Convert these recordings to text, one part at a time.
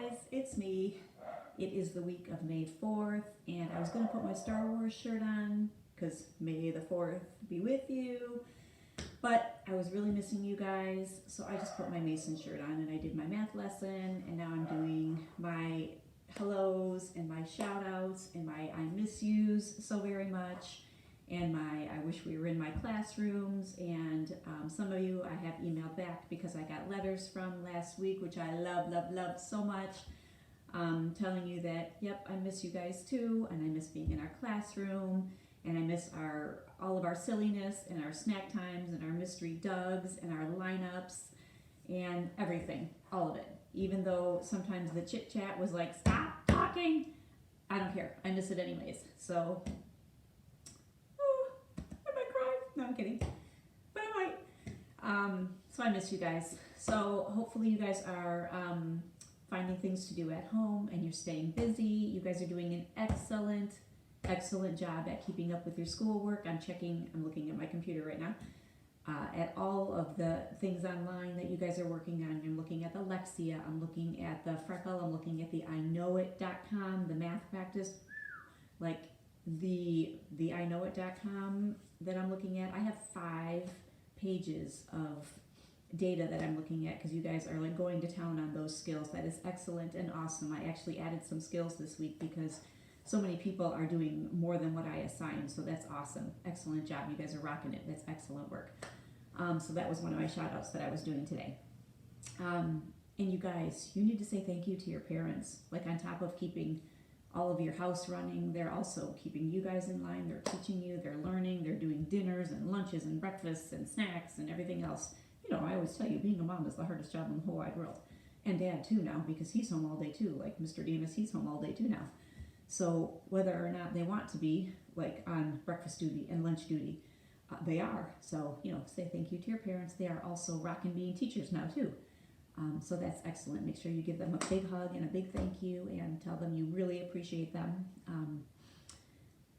guys, it's me. It is the week of May 4th, and I was going to put my Star Wars shirt on because May the 4th be with you, but I was really missing you guys, so I just put my Mason shirt on and I did my math lesson, and now I'm doing my hellos and my shout outs and my I miss yous so very much, and my I wish we were in my classrooms, and some of you I have emailed back because I got letters from last week, which I love so much, telling you that, yep, I miss you guys too, and I miss being in our classroom, and I miss all of our silliness and our snack times and our mystery Dougs and our lineups and everything, all of it. Even though sometimes the chit chat was like, stop talking, I don't care. I miss it anyways. So, I might cry. No, I'm kidding. But I might. So I miss you guys. So hopefully you guys are finding things to do at home and you're staying busy. You guys are doing an excellent job at keeping up with your schoolwork. I'm looking at my computer right now, at all of the things online that you guys are working on. I'm looking at the Lexia, I'm looking at the Freckle, I'm looking at the iknowit.com, the math practice, like the iknowit.com that I'm looking at. I have 5 pages of data that I'm looking at because you guys are like going to town on those skills. That is excellent and awesome. I actually added some skills this week because so many people are doing more than what I assigned, so that's awesome. Excellent job. You guys are rocking it. That's excellent work. So that was one of my shout outs that I was doing today. And you guys, you need to say thank you to your parents. Like, on top of keeping all of your house running, they're also keeping you guys in line. They're teaching you, they're learning, they're doing dinners and lunches and breakfasts and snacks and everything else. You know, I always tell you, being a mom is the hardest job in the whole wide world. And dad too now, because he's home all day too. Like Mr.Demas, he's home all day too now. So whether or not they want to be like on breakfast duty and lunch duty, they are. So, you know, say thank you to your parents. They are also rocking being teachers now too. So that's excellent. Make sure you give them a big hug and a big thank you and tell them you really appreciate them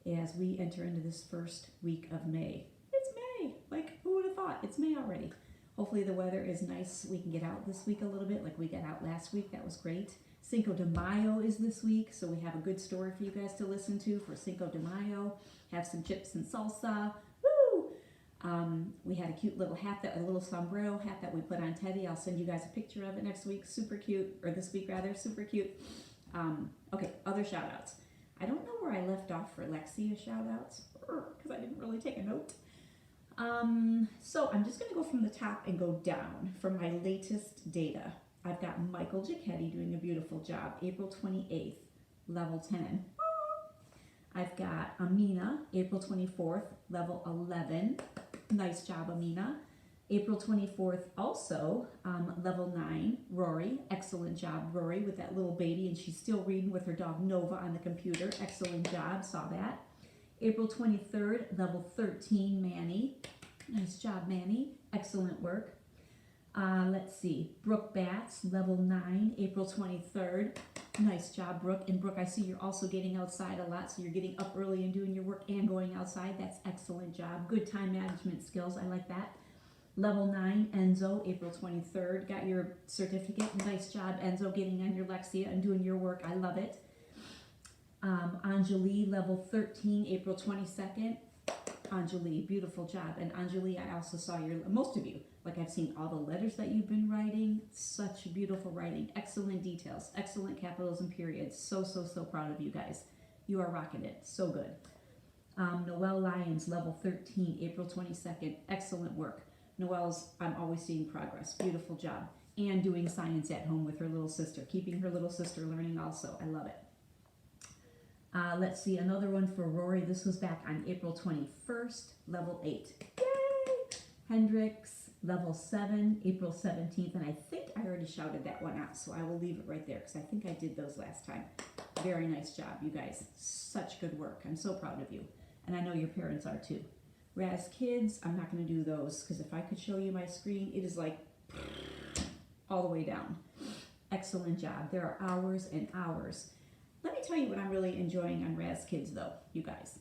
as we enter into this first week of May. It's May. Like, who would have thought? It's May already. Hopefully the weather is nice. We can get out this week a little bit like we got out last week. That was great. Cinco de Mayo is this week, so we have a good story for you guys to listen to for Cinco de Mayo. Have some chips and salsa. Woo! We had a cute little hat, a little sombrero hat that we put on Teddy. I'll send you guys a picture of it next week. Super cute, or this week rather, super cute. Okay, other shout outs. I don't know where I left off for Lexia shout outs, because I didn't really take a note. So I'm just going to go from the top and go down from my latest data. I've got Michael Giacchetti doing a beautiful job, April 28th, level 10. I've got Amina, April 24th, level 11. Nice job, Amina. April 24th, also level 9, Rory. Excellent job, Rory, with that little baby, and she's still reading with her dog Nova on the computer. Excellent job, saw that. April 23rd, level 13, Manny. Nice job, Manny. Excellent work. Let's see, Brooke Batts, level 9, April 23rd. Nice job, Brooke. And Brooke, I see you're also getting outside a lot, so you're getting up early and doing your work and going outside. That's excellent job. Good time management skills. I like that. Level 9, Enzo, April 23rd. Got your certificate. Nice job, Enzo, getting on your Lexia and doing your work. I love it. Anjali, level 13, April 22nd. Anjali, beautiful job. And Anjali, I also saw most of you, like I've seen all the letters that you've been writing. Such beautiful writing. Excellent details. Excellent capitals and periods. So proud of you guys. You are rocking it. So good. Noelle Lyons, level 13, April 22nd. Excellent work. Noelle's, I'm always seeing progress. Beautiful job. And doing science at home with her little sister. Keeping her little sister learning also. I love it. Let's see, another one for Rory. This was back on April 21st, level 8. Yay! Hendricks, level 7, April 17th. And I think I already shouted that one out, so I will leave it right there because I think I did those last time. Very nice job, you guys. Such good work. I'm so proud of you. And I know your parents are too. Raz Kids, I'm not going to do those because if I could show you my screen, it is like all the way down. Excellent job. There are hours and hours. Let me tell you what I'm really enjoying on Raz Kids, though, you guys.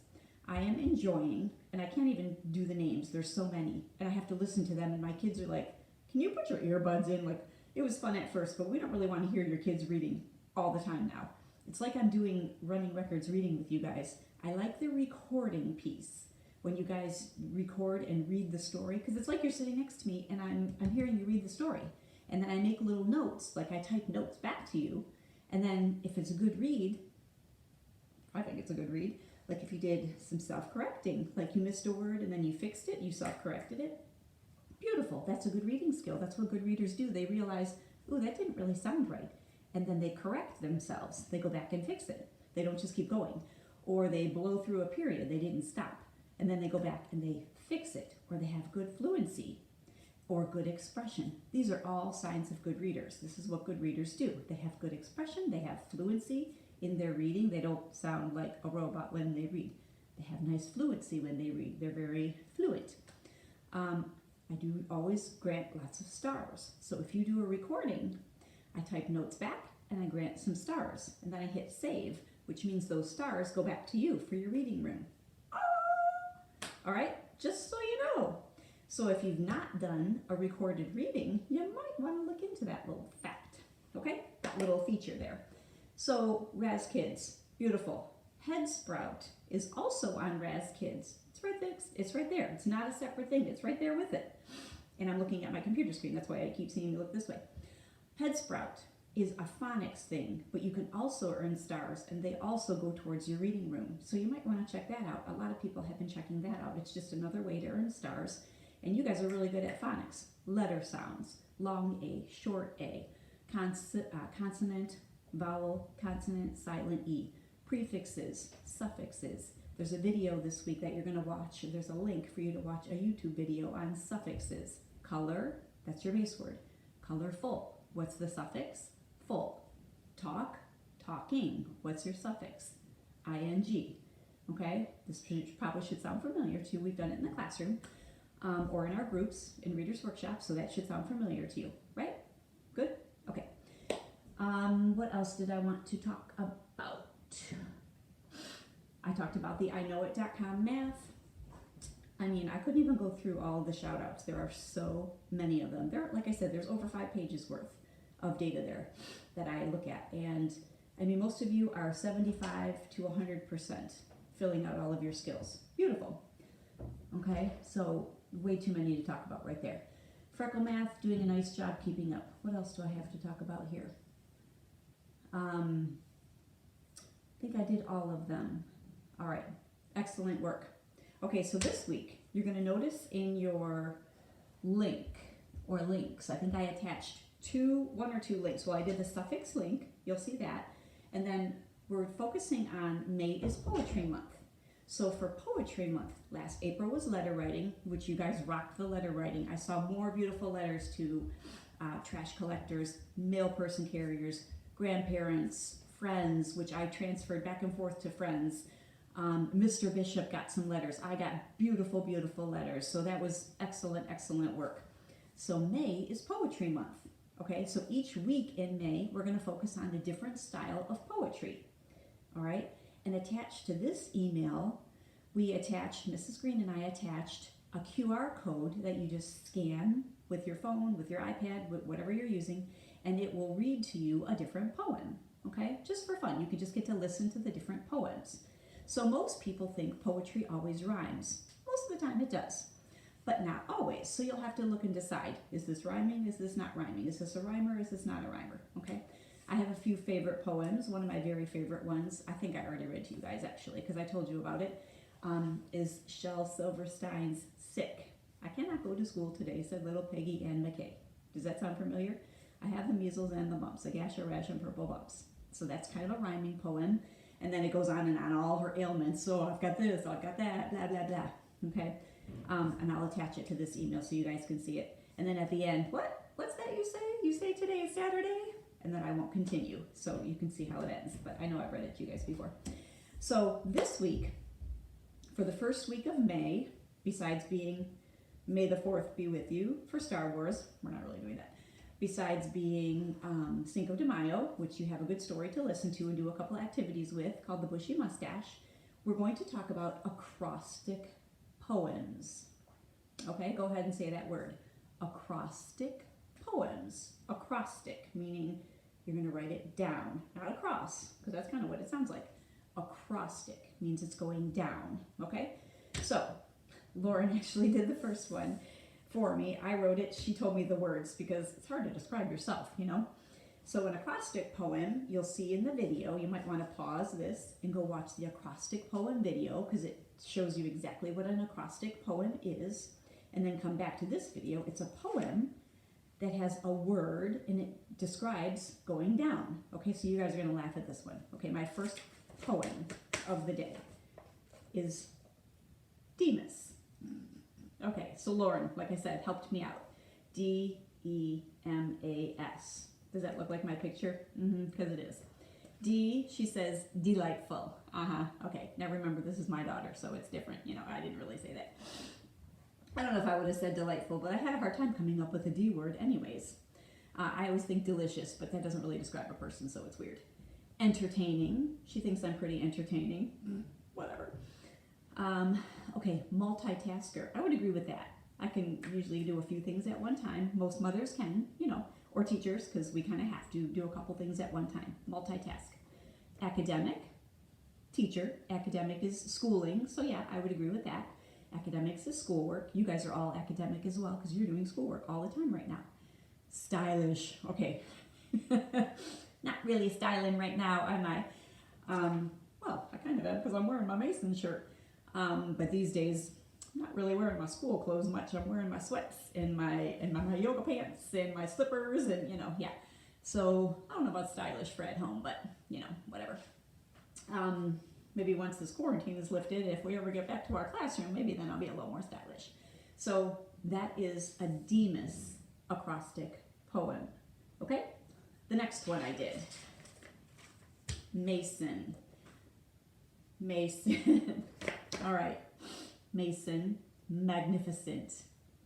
I am enjoying, and I can't even do the names. There's so many, and I have to listen to them, and my kids are like, can you put your earbuds in? Like, It was fun at first, but we don't really want to hear your kids reading all the time now. It's like I'm doing running records reading with you guys. I like the recording piece. When you guys record and read the story, because it's like you're sitting next to me and I'm hearing you read the story. And then I make little notes, like I type notes back to you. And then if it's a good read, I think it's a good read, like if you did some self-correcting, like you missed a word and then you fixed it, you self-corrected it. Beautiful, that's a good reading skill. That's what good readers do. They realize, ooh, that didn't really sound right. And then they correct themselves. They go back and fix it. They don't just keep going. Or they blow through a period, they didn't stop. And then they go back and they fix it, or they have good fluency or good expression. These are all signs of good readers. This is what good readers do. They have good expression, they have fluency in their reading. They don't sound like a robot when they read. They have nice fluency when they read. They're very fluent. I do always grant lots of stars. So if you do a recording, I type notes back and I grant some stars. And then I hit save, which means those stars go back to you for your reading room. All right, just so you know. So if you've not done a recorded reading, you might want to look into that little fact, okay? That little feature there. So Raz Kids, beautiful. Head Sprout is also on Raz Kids. It's right there. It's right there. It's not a separate thing. It's right there with it. And I'm looking at my computer screen. That's why I keep seeing you look this way. Head Sprout is a phonics thing, but you can also earn stars, and they also go towards your reading room. So you might want to check that out. A lot of people have been checking that out. It's just another way to earn stars. And you guys are really good at phonics. Letter sounds, long A, short A, consonant, vowel, consonant, silent E, prefixes, suffixes. There's a video this week that you're going to watch. There's a link for you to watch a YouTube video on suffixes. Color, that's your base word. Colorful, what's the suffix? Full. Talk, talking, what's your suffix? ing. Okay, this probably should sound familiar to you. We've done it in the classroom or in our groups in Reader's Workshop, so that should sound familiar to you, right? Good? Okay. What else did I want to talk about? I talked about the iknowit.com math. I mean, I couldn't even go through all the shout outs. There are so many of them. There, like I said, there's over 5 pages worth of data there that I look at. And I mean, most of you are 75 to 100% filling out all of your skills. Beautiful. Okay, so way too many to talk about right there. Freckle Math, doing a nice job keeping up. What else do I have to talk about here? I think I did all of them. All right, excellent work. Okay, so this week, you're going to notice in your link or links, I think I attached one or two links. Well, I did the suffix link, you'll see that. And then we're focusing on May is Poetry Month. So for Poetry Month, last April was letter writing, which you guys rocked the letter writing. I saw more beautiful letters to trash collectors, mail person carriers, grandparents, friends, which I transferred back and forth to friends. Mr. Bishop got some letters. I got beautiful, beautiful letters. So that was excellent, excellent work. So May is Poetry Month. Okay, so each week in May, we're going to focus on a different style of poetry. All right, and attached to this email, Mrs. Green and I attached a QR code that you just scan with your phone, with your iPad, whatever you're using, and it will read to you a different poem. Okay, just for fun. You can just get to listen to the different poems. So most people think poetry always rhymes. Most of the time it does, but not always. So you'll have to look and decide, is this rhyming? Is this not rhyming? Is this a rhymer? Is this not a rhymer? Okay. I have a few favorite poems. One of my very favorite ones, I think I already read to you guys actually, because I told you about it, is Shel Silverstein's Sick. I cannot go to school today, said little Peggy Ann McKay. Does that sound familiar? I have the measles and the mumps, a gash, a rash, and purple bumps. So that's kind of a rhyming poem. And then it goes on all her ailments. So I've got this, I've got that, blah, blah, blah. Okay? And I'll attach it to this email so you guys can see it. And then at the end, what's that you say? You say today is Saturday? And then I won't continue. So you can see how it ends. But I know I've read it to you guys before. So this week, for the first week of May, besides being May the 4th be with you for Star Wars, we're not really doing that. Besides being Cinco de Mayo, which you have a good story to listen to and do a couple of activities with, called the Bushy Mustache, we're going to talk about acrostic poems. Okay, go ahead and say that word. Acrostic poems, acrostic, meaning you're going to write it down, not across, because that's kind of what it sounds like. Acrostic means it's going down, okay? So Lauren actually did the first one for me. I wrote it, she told me the words because it's hard to describe yourself, you know? So an acrostic poem, you'll see in the video, you might want to pause this and go watch the acrostic poem video because it shows you exactly what an acrostic poem is, and then come back to this video. It's a poem that has a word and it describes going down. Okay, so you guys are going to laugh at this one. Okay, my first poem of the day is Demas. Okay, so Lauren, like I said, helped me out. Demas. Does that look like my picture? Because it is. D, she says, delightful. Okay, now remember, this is my daughter, so it's different. You know, I didn't really say that. I don't know if I would have said delightful, but I had a hard time coming up with a D word anyways. I always think delicious, but that doesn't really describe a person, so it's weird. Entertaining. She thinks I'm pretty entertaining. Whatever. Okay, multitasker. I would agree with that. I can usually do a few things at one time. Most mothers can, you know, or teachers, because we kind of have to do a couple things at one time. Multitask. Academic. Teacher. Academic is schooling, so yeah, I would agree with that. Academics is schoolwork. You guys are all academic as well, because you're doing schoolwork all the time right now. Stylish. Okay. Not really styling right now, am I? Well, I kind of am, because I'm wearing my Mason shirt. But these days, I'm not really wearing my school clothes much. I'm wearing my sweats and my yoga pants and my slippers and, you know, yeah. So I don't know about stylish for at home, but, you know, whatever. Maybe once this quarantine is lifted, if we ever get back to our classroom, maybe then I'll be a little more stylish. So that is a Demas acrostic poem. Okay? The next one I did. Mason. Mason. All right. Mason, magnificent.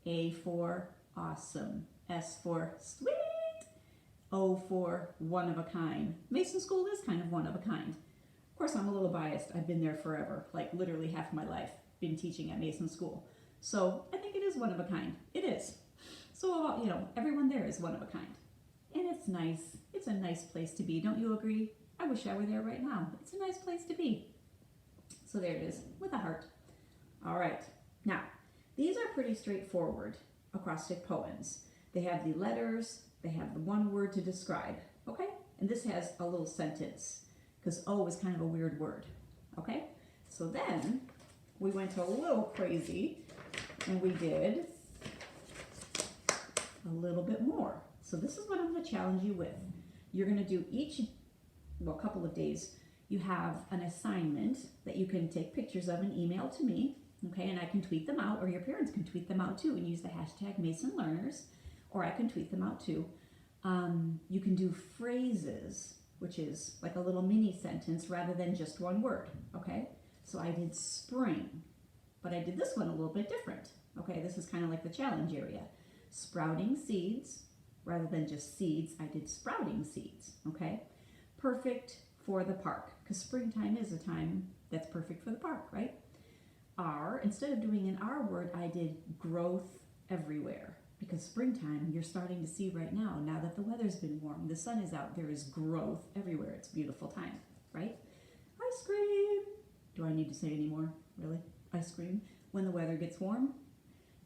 A for awesome. S for sweet. O for one of a kind. Mason School is kind of one of a kind. Of course, I'm a little biased. I've been there forever, like literally half my life, been teaching at Mason School. So I think it is one of a kind. It is. So, you know, everyone there is one of a kind. And it's nice. It's a nice place to be. Don't you agree? I wish I were there right now. It's a nice place to be. So there it is, with a heart. All right. Now, these are pretty straightforward acrostic poems. They have the letters. They have the one word to describe. Okay? And this has a little sentence, because O is kind of a weird word. Okay? So then we went a little crazy and we did a little bit more. So this is what I'm going to challenge you with. You're going to do a couple of days. You have an assignment that you can take pictures of and email to me. Okay, and I can tweet them out, or your parents can tweet them out too and use the hashtag MasonLearners, or I can tweet them out too. You can do phrases, which is like a little mini sentence rather than just one word, okay? So I did spring, but I did this one a little bit different, okay? This is kind of like the challenge area. Sprouting seeds, rather than just seeds, I did sprouting seeds, okay? Perfect for the park, because springtime is a time that's perfect for the park, right? R, instead of doing an R word, I did growth everywhere, because springtime, you're starting to see right now that the weather's been warm, the sun is out, there is growth everywhere. It's a beautiful time, right? Ice cream. Do I need to say any more? Really? Ice cream when the weather gets warm?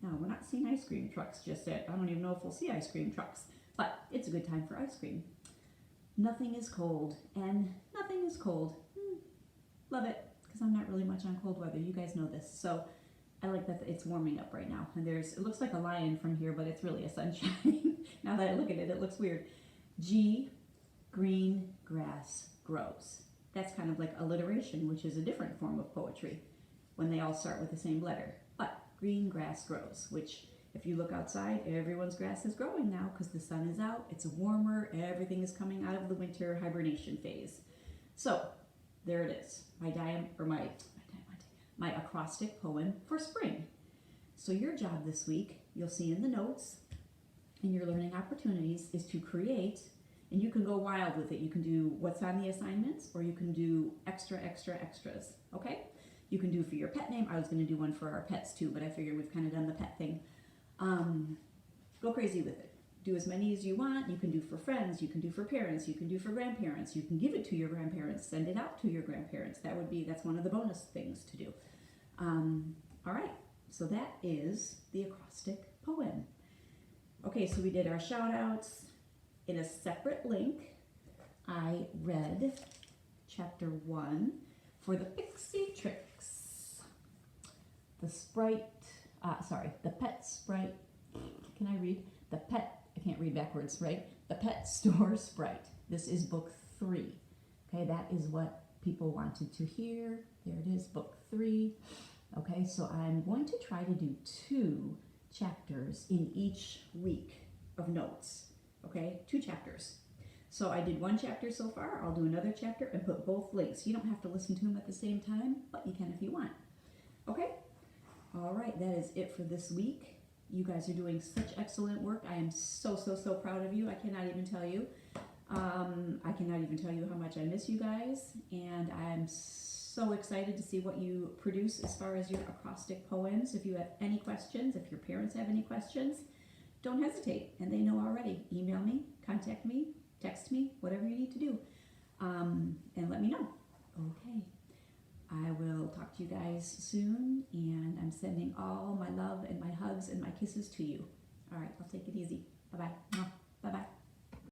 No, we're not seeing ice cream trucks just yet. I don't even know if we'll see ice cream trucks, but it's a good time for ice cream. Nothing is cold, and nothing is cold. Love it, because I'm not really much on cold weather. You guys know this. So I like that it's warming up right now. And it looks like a lion from here, but it's really a sunshine. Now that I look at it, it looks weird. G, green grass grows. That's kind of like alliteration, which is a different form of poetry when they all start with the same letter. But green grass grows, which if you look outside, everyone's grass is growing now because the sun is out, it's warmer, everything is coming out of the winter hibernation phase. So there it is, my acrostic poem for spring. So your job this week, you'll see in the notes, in your learning opportunities, is to create, and you can go wild with it. You can do what's on the assignments, or you can do extras, okay? You can do for your pet name. I was going to do one for our pets too, but I figured we've kind of done the pet thing. Go crazy with it. do as many as you want. You can do for friends, you can do for parents, you can do for grandparents, you can give it to your grandparents, send it out to your grandparents. That's one of the bonus things to do. All right, so that is the acrostic poem. Okay, so we did our shout outs. In a separate link, I read chapter 1 for the Pixie Tricks. The pet sprite. Can I read? I can't read backwards, right? The Pet Store Sprite. This is book 3. Okay, that is what people wanted to hear. There it is, book 3. Okay, so I'm going to try to do 2 chapters in each week of notes. Okay, 2 chapters. So I did 1 chapter so far. I'll do another chapter and put both links. You don't have to listen to them at the same time, but you can if you want. Okay? All right, that is it for this week. You guys are doing such excellent work. I am so proud of you. I cannot even tell you. I cannot even tell you how much I miss you guys. And I'm so excited to see what you produce as far as your acrostic poems. If you have any questions, if your parents have any questions, don't hesitate. And they know already. Email me, contact me, text me, whatever you need to do. And let me know. Okay. I will talk to you guys soon, and I'm sending all my love and my hugs and my kisses to you. All right, I'll take it easy. Bye-bye. Bye-bye.